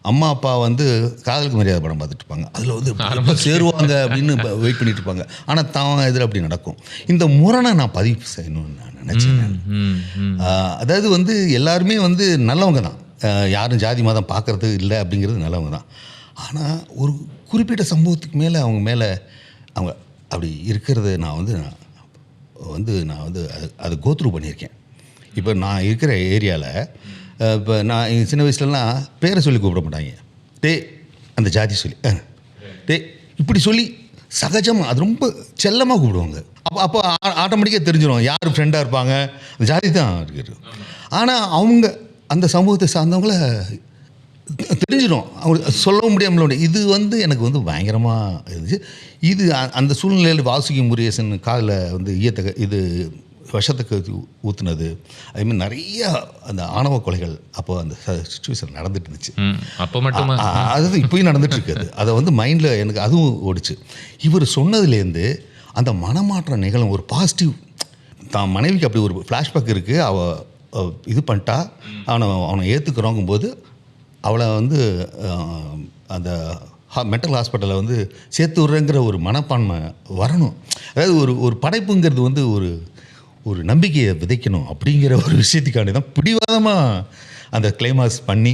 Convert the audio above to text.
அம்மா அப்பா வந்து காதலுக்கு மரியாதை படம் பார்த்துட்டு இருப்பாங்க. அதில் வந்து எப்ப சேருவாங்க அப்படின்னு வெயிட் பண்ணிட்டு இருப்பாங்க. ஆனால் தான் இதில் அப்படி நடக்கும். இந்த முரணை நான் பதிவு செய்யணும்னு நான் நினச்சேன். அதாவது வந்து எல்லாருமே வந்து நல்லவங்க தான். யாரும் ஜாதி மதம் பார்க்கறது இல்லை அப்படிங்கிறது நல்லவங்க தான். ஆனால் ஒரு குறிப்பிட்ட சம்பவத்துக்கு மேலே அவங்க மேலே அவங்க அப்படி இருக்கிறது நான் வந்து அது கோத்ரூ பண்ணியிருக்கேன். இப்போ நான் இருக்கிற ஏரியாவில் இப்போ நான் சின்ன வயசுலலாம் பேரை சொல்லி கூப்பிட மாட்டாங்க. டே அந்த ஜாதி சொல்லி டே இப்படி சொல்லி சகஜமாக அது ரொம்ப செல்லமாக கூப்பிடுவாங்க. அப்போ ஆட்டோமேட்டிக்காக தெரிஞ்சிடும் யார் ஃப்ரெண்டாக இருப்பாங்க, அந்த ஜாதி தான் இருக்கிறது. ஆனால் அவங்க அந்த சமூகத்தை சார்ந்தவங்கள தெரிஞ்சிடும், அவங்க சொல்லவும் முடியாமல். இது வந்து எனக்கு வந்து பயங்கரமாக இருந்துச்சு. இது அந்த சூழ்நிலையில் வாசுகி முருகேசன் காதில் வந்து இது விஷத்துக்கு ஊற்றுனது, அதுமாதிரி நிறையா அந்த ஆணவ கொலைகள் அப்போ அந்த சுச்சுவேஷன் நடந்துட்டு இருந்துச்சு. அப்போ மட்டும் அது இப்போயும் நடந்துட்டு இருக்குது. அதை வந்து மைண்டில் எனக்கு அதுவும் ஓடிச்சு. இவர் சொன்னதுலேருந்து அந்த மனமாற்றம் நிகழும் ஒரு பாசிட்டிவ். தான் மனைவிக்கு அப்படி ஒரு ஃப்ளாஷ்பேக் இருக்குது. அவள் இது பண்ணிட்டா அவனை ஏற்றுக்கிறோங்கும்போது அவளை வந்து அந்த மென்டல் ஹாஸ்பிட்டலில் வந்து சேர்த்து விட்றேங்கிற ஒரு மனப்பான்மை வரணும். அதாவது ஒரு படைப்புங்கிறது வந்து ஒரு நம்பிக்கையை விதைக்கணும் அப்படிங்கிற ஒரு விஷயத்துக்காண்டி தான் பிடிவாதமாக அந்த கிளைமாக்ஸ் பண்ணி